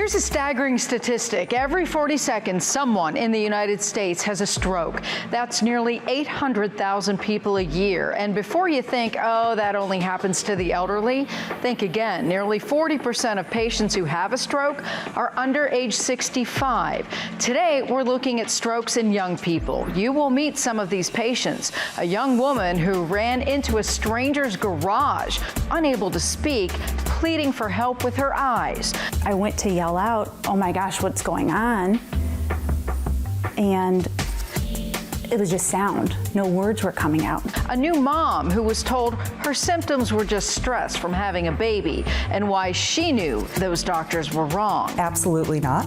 Here's a staggering statistic. Every 40 seconds, someone in the United States has a stroke. That's nearly 800,000 people a year. And before you think, oh, that only happens to the elderly, think again. Nearly 40% of patients who have a stroke are under age 65. Today, we're looking at strokes in young people. You will meet some of these patients. A young woman who ran into a stranger's garage, unable to speak, pleading for help with her eyes. I went to yell out, "Oh my gosh, what's going on?" And it was just sound. No words were coming out. A new mom who was told her symptoms were just stress from having a baby, and why she knew those doctors were wrong. Absolutely not.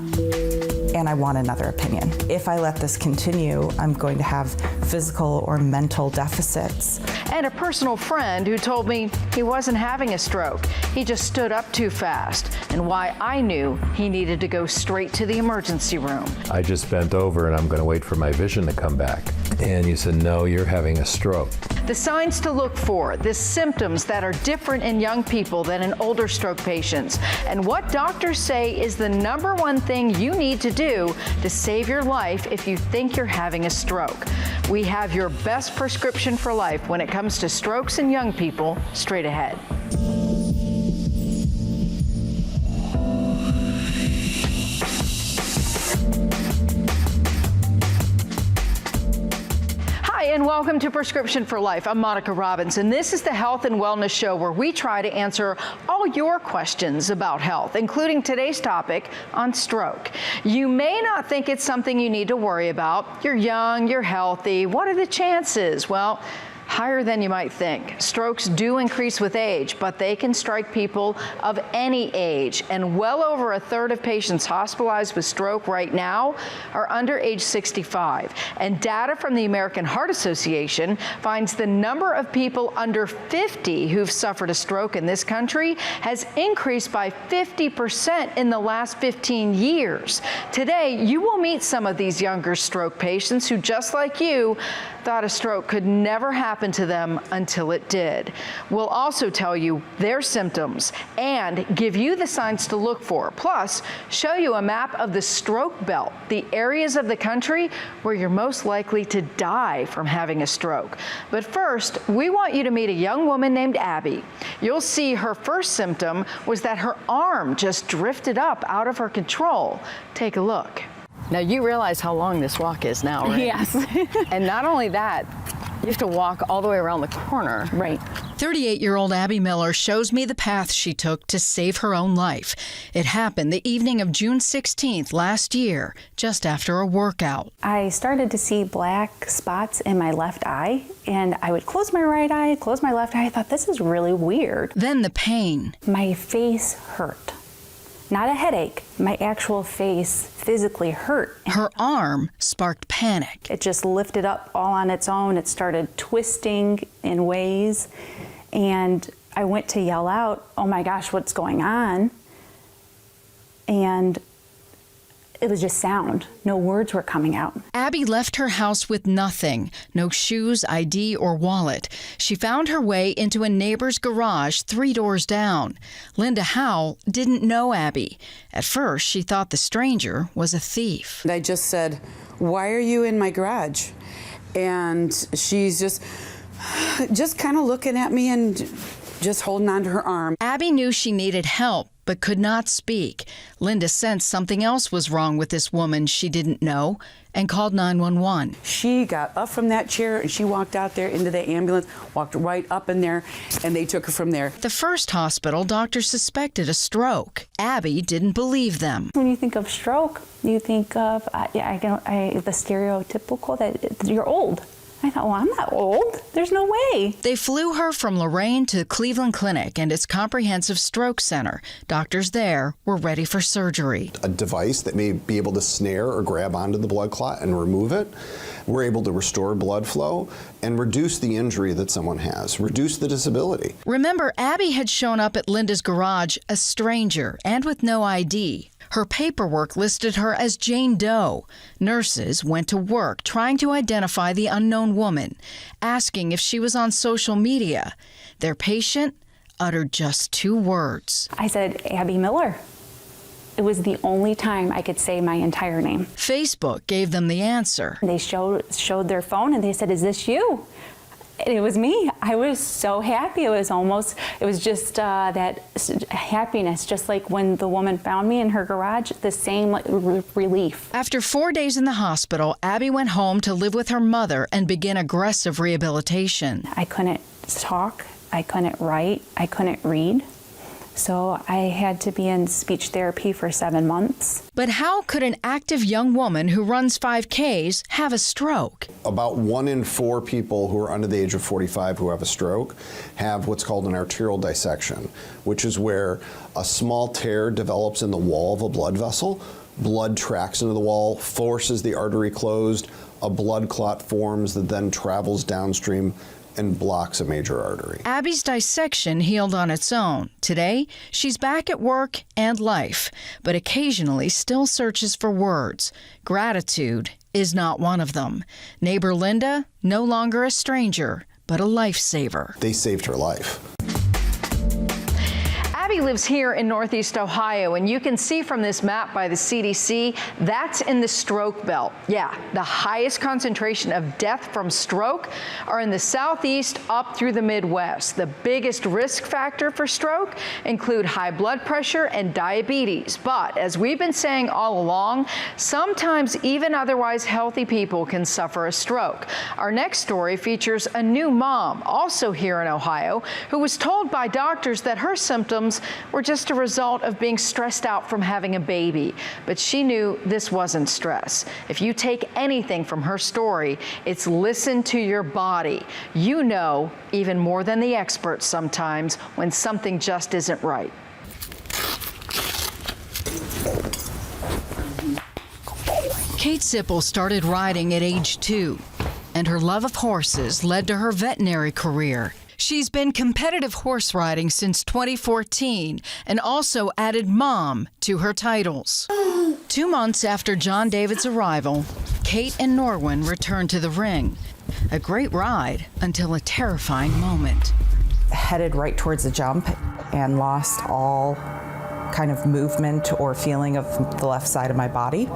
And I want another opinion. If I let this continue, I'm going to have physical or mental deficits. And a personal friend who told me he wasn't having a stroke. He just stood up too fast, and why I knew he needed to go straight to the emergency room. I just bent over and I'm going to wait for my vision to come back. And you said, no, you're having a stroke. The signs to look for, the symptoms that are different in young people than in older stroke patients, and what doctors say is the #1 thing you need to do to save your life if you think you're having a stroke. We have your best prescription for life when it comes to strokes in young people straight ahead. And welcome to Prescription for Life. I'm Monica Robbins, and this is the health and wellness show where we try to answer all your questions about health, including today's topic on stroke. You may not think it's something you need to worry about. You're young, you're healthy. What are the chances? Well, higher than you might think. Strokes do increase with age, but they can strike people of any age. And well over a third of patients hospitalized with stroke right now are under age 65. And data from the American Heart Association finds the number of people under 50 who've suffered a stroke in this country has increased by 50% in the last 15 years. Today, you will meet some of these younger stroke patients who, just like you, thought a stroke could never happen to them until it did. We'll also tell you their symptoms and give you the signs to look for, plus show you a map of the stroke belt, the areas of the country where you're most likely to die from having a stroke. But first, we want you to meet a young woman named Abby. You'll see her first symptom was that her arm just drifted up out of her control. Take a look. Now, you realize how long this walk is now, right? Yes. And not only that, you have to walk all the way around the corner. Right. 38-year-old Abby Miller shows me the path she took to save her own life. It happened the evening of June 16th last year, just after a workout. I started to see black spots in my left eye, and I would close my right eye, close my left eye. I thought, this is really weird. Then the pain. My face hurt. Not a headache. My actual face physically hurt. Her arm sparked panic. It just lifted up all on its own. It started twisting in ways. And I went to yell out, "Oh my gosh, what's going on?" And it was just sound. No words were coming out. Abby left her house with nothing, no shoes, ID, or wallet. She found her way into a neighbor's garage 3 doors down. Linda Howell didn't know Abby. At first, she thought the stranger was a thief. I just said, "Why are you in my garage?" And she's just kind of looking at me and just holding on to her arm. Abby knew she needed help, but could not speak. Linda sensed something else was wrong with this woman she didn't know and called 911. She got up from that chair and she walked out there into the ambulance, walked right up in there, and they took her from there. At the first hospital, doctors suspected a stroke. Abby didn't believe them. When you think of stroke, you think of the stereotypical that you're old. I thought, well, I'm not old. There's no way. They flew her from Lorain to Cleveland Clinic and its comprehensive stroke center. Doctors there were ready for surgery. A device that may be able to snare or grab onto the blood clot and remove it. We're able to restore blood flow and reduce the injury that someone has, reduce the disability. Remember, Abby had shown up at Linda's garage a stranger and with no ID. Her paperwork listed her as Jane Doe. Nurses went to work trying to identify the unknown woman, asking if she was on social media. Their patient uttered just 2 words. I said, "Abby Miller." It was the only time I could say my entire name. Facebook gave them the answer. They showed their phone and they said, "Is this you?" And it was me. I was so happy. It was just that happiness, just like when the woman found me in her garage, the same relief. After 4 days in the hospital, Abby went home to live with her mother and begin aggressive rehabilitation. I couldn't talk, I couldn't write, I couldn't read. So I had to be in speech therapy for 7 months. But how could an active young woman who runs 5Ks have a stroke? About 1 in 4 people who are under the age of 45 who have a stroke have what's called an arterial dissection, which is where a small tear develops in the wall of a blood vessel. Blood tracks into the wall, forces the artery closed, a blood clot forms that then travels downstream and blocks a major artery. Abby's dissection healed on its own. Today, she's back at work and life, but occasionally still searches for words. Gratitude is not one of them. Neighbor Linda, no longer a stranger, but a lifesaver. They saved her life. Abby lives here in Northeast Ohio, and you can see from this map by the CDC, that's in the stroke belt. Yeah, the highest concentration of death from stroke are in the Southeast up through the Midwest. The biggest risk factor for stroke include high blood pressure and diabetes. But as we've been saying all along, sometimes even otherwise healthy people can suffer a stroke. Our next story features a new mom, also here in Ohio, who was told by doctors that her symptoms were just a result of being stressed out from having a baby. But she knew this wasn't stress. If you take anything from her story, it's listen to your body. You know, even more than the experts sometimes, when something just isn't right. Kate Sipple started riding at age 2, and her love of horses led to her veterinary career. She's been competitive horse riding since 2014 and also added mom to her titles. 2 months after John David's arrival, Kate and Norwin returned to the ring. A great ride until a terrifying moment. Headed right towards a jump and lost all kind of movement or feeling of the left side of my body.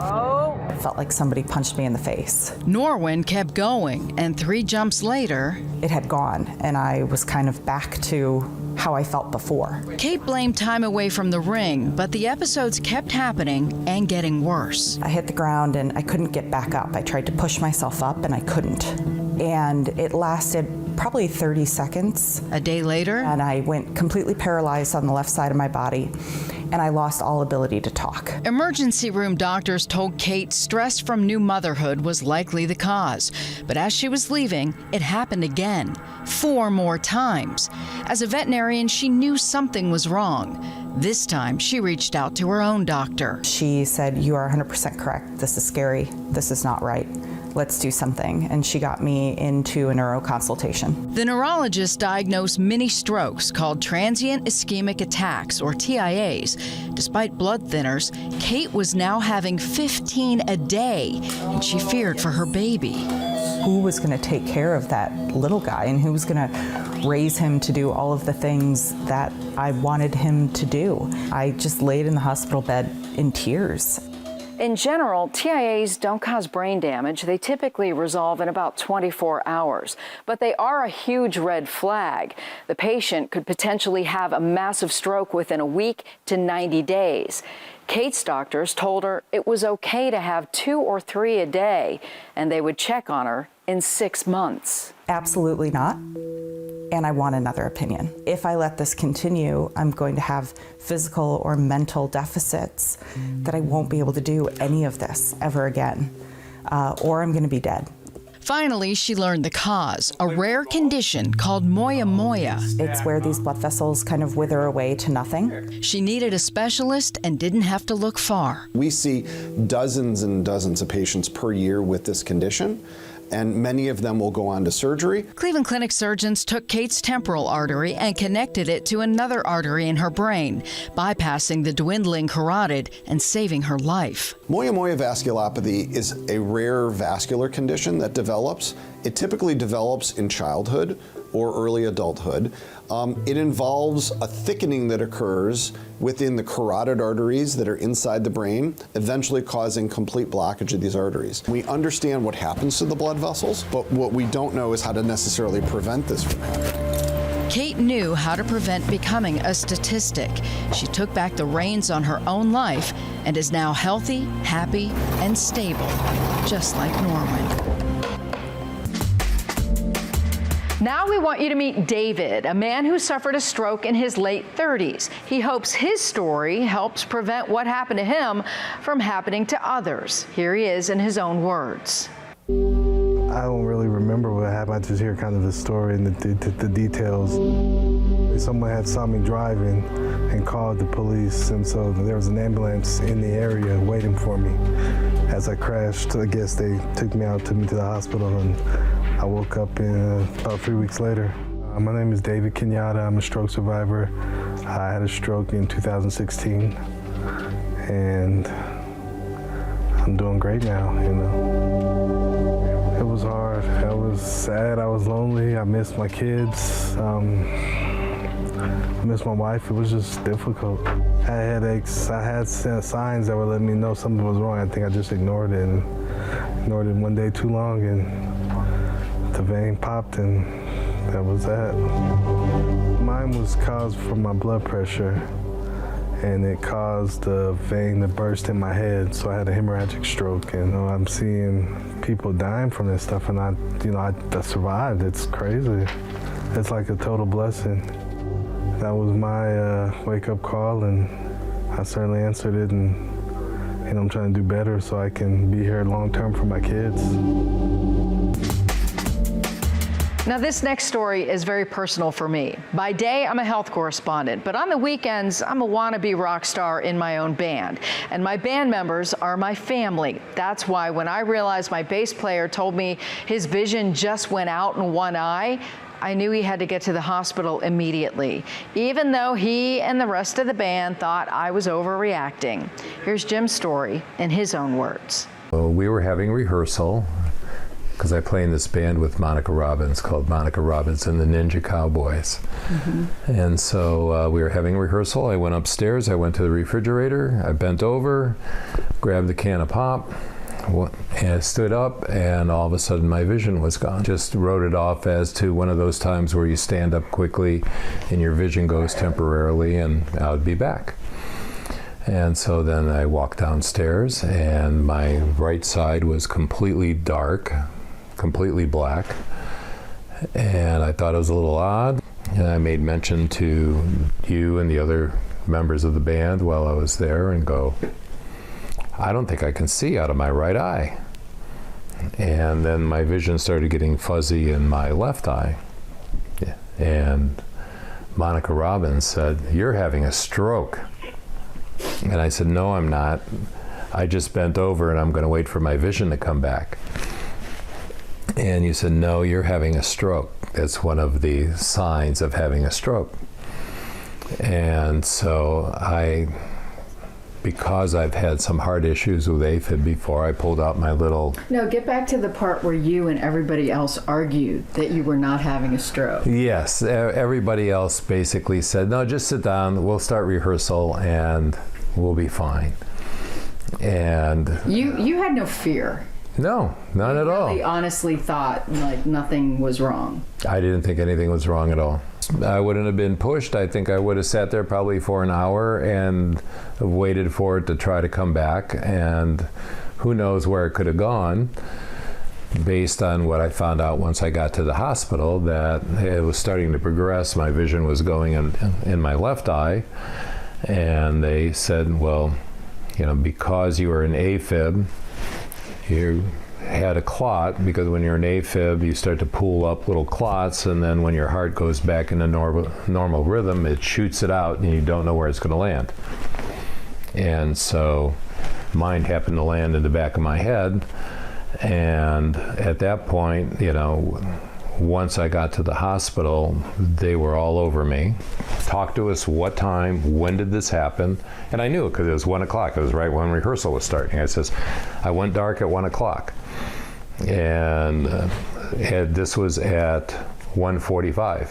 It felt like somebody punched me in the face. Norwin kept going, and 3 jumps later, it had gone, and I was kind of back to how I felt before. Kate blamed time away from the ring, but the episodes kept happening and getting worse. I hit the ground and I couldn't get back up. I tried to push myself up and I couldn't. And it lasted probably 30 seconds. A day later, and I went completely paralyzed on the left side of my body, and I lost all ability to talk. Emergency room doctors told Kate stress from new motherhood was likely the cause. But as she was leaving, it happened again, 4 more times. As a veterinarian, she knew something was wrong. This time, she reached out to her own doctor. She said, "You are 100% correct. This is scary. This is not right. Let's do something." And she got me into a neuro consultation. The neurologist diagnosed mini strokes called transient ischemic attacks, or TIAs. Despite blood thinners, Kate was now having 15 a day, and she feared for her baby. Who was going to take care of that little guy, and who was going to raise him to do all of the things that I wanted him to do? I just laid in the hospital bed in tears. In general, TIAs don't cause brain damage. They typically resolve in about 24 hours, but they are a huge red flag. The patient could potentially have a massive stroke within a week to 90 days. Kate's doctors told her it was okay to have 2 or 3 a day, and they would check on her in 6 months. Absolutely not. And I want another opinion. If I let this continue, I'm going to have physical or mental deficits that I won't be able to do any of this ever again, or I'm going to be dead. Finally, she learned the cause, a rare condition called moya moya. It's where these blood vessels kind of wither away to nothing. She needed a specialist and didn't have to look far. We see dozens and dozens of patients per year with this condition, and many of them will go on to surgery. Cleveland Clinic surgeons took Kate's temporal artery and connected it to another artery in her brain, bypassing the dwindling carotid and saving her life. Moya moya vasculopathy is a rare vascular condition that develops. It typically develops in childhood, or early adulthood. It involves a thickening that occurs within the carotid arteries that are inside the brain, eventually causing complete blockage of these arteries. We understand what happens to the blood vessels, but what we don't know is how to necessarily prevent this from happening. Kate knew how to prevent becoming a statistic. She took back the reins on her own life and is now healthy, happy, and stable, just like Norwin. Now we want you to meet David, a man who suffered a stroke in his late 30s. He hopes his story helps prevent what happened to him from happening to others. Here he is in his own words. I don't really remember what happened. I just hear kind of the story and the details. Someone had saw me driving and called the police, and so there was an ambulance in the area waiting for me. As I crashed, I guess they took me out, took me to the hospital, and I woke up about 3 weeks later. My name is David Kenyatta. I'm a stroke survivor. I had a stroke in 2016, and I'm doing great now, you know. It was hard. I was sad. I was lonely. I missed my kids. I missed my wife. It was just difficult. I had headaches. I had signs that were letting me know something was wrong. I think I just ignored it one day too long, and the vein popped, and that was that. Mine was caused from my blood pressure, and it caused the vein to burst in my head, so I had a hemorrhagic stroke. And I'm seeing people dying from this stuff, and I survived. It's crazy. It's like a total blessing. That was my wake-up call, and I certainly answered it, and I'm trying to do better so I can be here long-term for my kids. Now, this next story is very personal for me. By day, I'm a health correspondent, but on the weekends, I'm a wannabe rock star in my own band. And my band members are my family. That's why when I realized my bass player told me his vision just went out in one eye, I knew he had to get to the hospital immediately, even though he and the rest of the band thought I was overreacting. Here's Jim's story in his own words. Well, we were having rehearsal, because I play in this band with Monica Robbins called Monica Robbins and the Ninja Cowboys. Mm-hmm. And so we were having rehearsal. I went upstairs, I went to the refrigerator, I bent over, grabbed the can of pop, and I stood up, and all of a sudden my vision was gone. Just wrote it off as to one of those times where you stand up quickly and your vision goes temporarily, and I would be back. And so then I walked downstairs, and my right side was completely dark, completely black, and I thought it was a little odd. And I made mention to you and the other members of the band while I was there, and go, I don't think I can see out of my right eye. And then my vision started getting fuzzy in my left eye. And Monica Robbins said, "You're having a stroke." And I said, "No, I'm not. I just bent over and I'm going to wait for my vision to come back." And you said, "No, you're having a stroke. That's one of the signs of having a stroke." And so because I've had some heart issues with AFib before, I pulled out my little... No, get back to the part where you and everybody else argued that you were not having a stroke. Yes, everybody else basically said, "No, just sit down, we'll start rehearsal and we'll be fine." And... You had no fear. No, none at all. You really honestly thought like nothing was wrong. I didn't think anything was wrong at all. I wouldn't have been pushed. I think I would have sat there probably for an hour and waited for it to try to come back, and who knows where it could have gone, based on what I found out once I got to the hospital, that it was starting to progress. My vision was going in my left eye, and they said, "Well, because you were an AFib, you had a clot, because when you're an AFib, you start to pool up little clots, and then when your heart goes back into normal rhythm, it shoots it out, and you don't know where it's going to land." And so mine happened to land in the back of my head, and at that point, once I got to the hospital, they were all over me. "Talk to us, what time, when did this happen?" And I knew it because it was 1 o'clock. It was right when rehearsal was starting. I says, "I went dark at 1 o'clock. And this was at 1:45.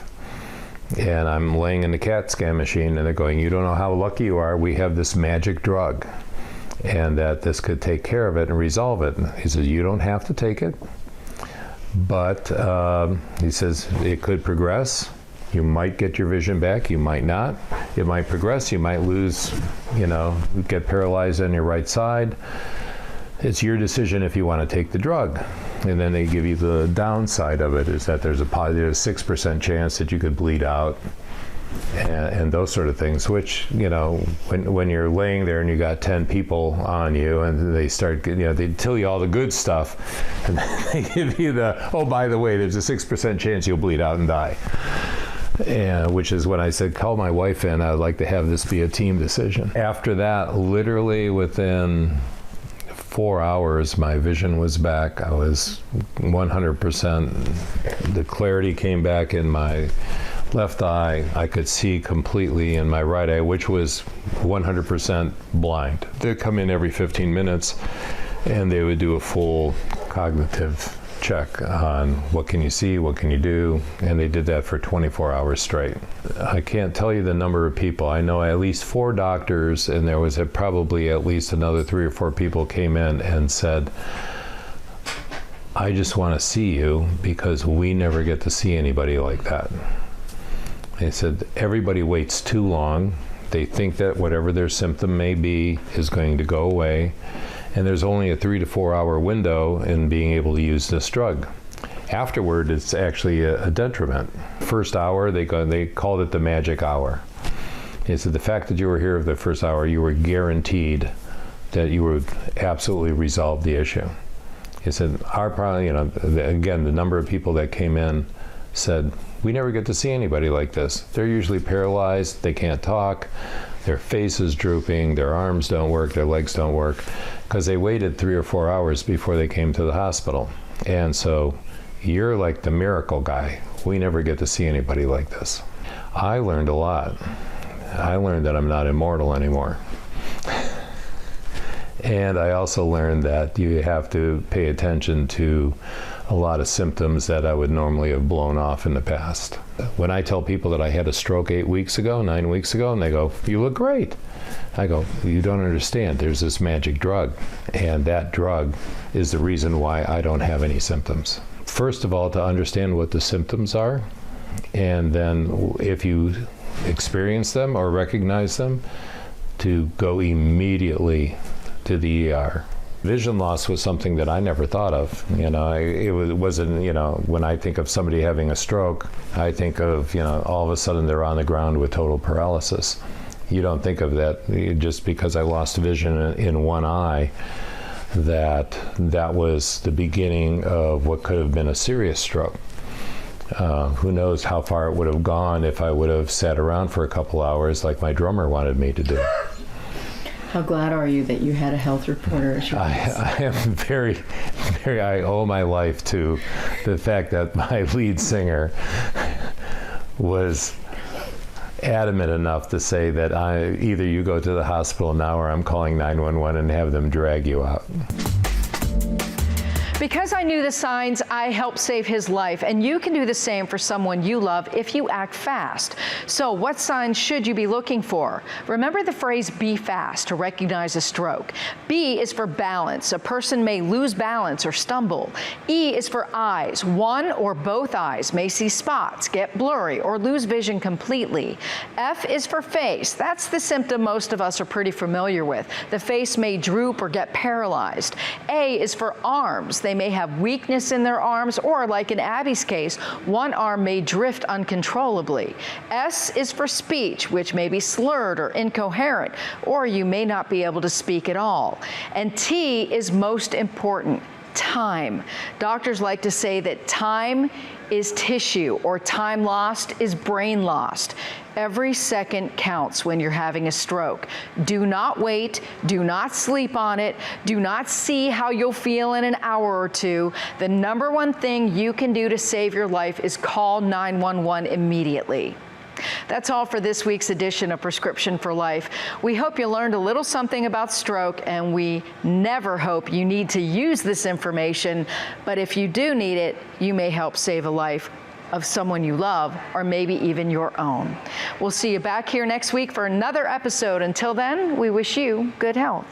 And I'm laying in the CAT scan machine, and they're going, you don't know how lucky you are. We have this magic drug, and that this could take care of it and resolve it. He says, you don't have to take it, but he says it could progress. You might get your vision back, you might not. It might progress, you might lose, get paralyzed on your right side. It's your decision if you want to take the drug. And then they give you the downside of it, is that there's a positive 6% chance that you could bleed out, and those sort of things, which, when you're laying there and you got 10 people on you and they start, they tell you all the good stuff, and then they give you oh, by the way, there's a 6% chance you'll bleed out and die. And which is when I said, call my wife in, I would like to have this be a team decision. After that, literally within 4 hours, my vision was back. I was 100%. The clarity came back in my left eye. I could see completely in my right eye, which was 100% blind. They'd come in every 15 minutes, and they would do a full cognitive check on what can you see, what can you do, and they did that for 24 hours straight. I can't tell you the number of people. I know at least 4 doctors, and there was probably at least another 3 or 4 people came in and said, I just want to see you because we never get to see anybody like that. They said everybody waits too long. They think that whatever their symptom may be is going to go away. And there's only a 3 to 4 hour window in being able to use this drug. Afterward, it's actually a detriment. First hour, they called it the magic hour. They said the fact that you were here for the first hour, you were guaranteed that you would absolutely resolve the issue. He said, our problem, again, the number of people that came in said, we never get to see anybody like this. They're usually paralyzed, they can't talk, their face is drooping, their arms don't work, their legs don't work, because they waited 3 or 4 hours before they came to the hospital. And so you're like the miracle guy. We never get to see anybody like this. I learned a lot. I learned that I'm not immortal anymore. And I also learned that you have to pay attention to a lot of symptoms that I would normally have blown off in the past. When I tell people that I had a stroke 8 weeks ago, 9 weeks ago, and they go, you look great. I go, you don't understand. There's this magic drug, and that drug is the reason why I don't have any symptoms. First of all, to understand what the symptoms are, and then if you experience them or recognize them, to go immediately to the ER. Vision loss was something that I never thought of. It wasn't, when I think of somebody having a stroke, I think of, all of a sudden they're on the ground with total paralysis. You don't think of that just because I lost vision in one eye, that was the beginning of what could have been a serious stroke. Who knows how far it would have gone if I would have sat around for a couple hours like my drummer wanted me to do. How glad are you that you had a health reporter as your guest? I am very, I owe my life to the fact that my lead singer was adamant enough to say that either you go to the hospital now or I'm calling 911 and have them drag you out. Because I knew the signs, I helped save his life, and you can do the same for someone you love if you act fast. So what signs should you be looking for? Remember the phrase be fast to recognize a stroke. B is for balance. A person may lose balance or stumble. E is for eyes. One or both eyes may see spots, get blurry, or lose vision completely. F is for face. That's the symptom most of us are pretty familiar with. The face may droop or get paralyzed. A is for arms. They may have weakness in their arms, or like in Abby's case, one arm may drift uncontrollably. S is for speech, which may be slurred or incoherent, or you may not be able to speak at all. And T is most important, time. Doctors like to say that time is tissue, or time lost is brain lost. Every second counts when you're having a stroke. Do not wait, do not sleep on it, do not see how you'll feel in an hour or two. The number one thing you can do to save your life is call 911 immediately. That's all for this week's edition of Prescription for Life. We hope you learned a little something about stroke, and we never hope you need to use this information, but if you do need it, you may help save a life of someone you love, or maybe even your own. We'll see you back here next week for another episode. Until then, we wish you good health.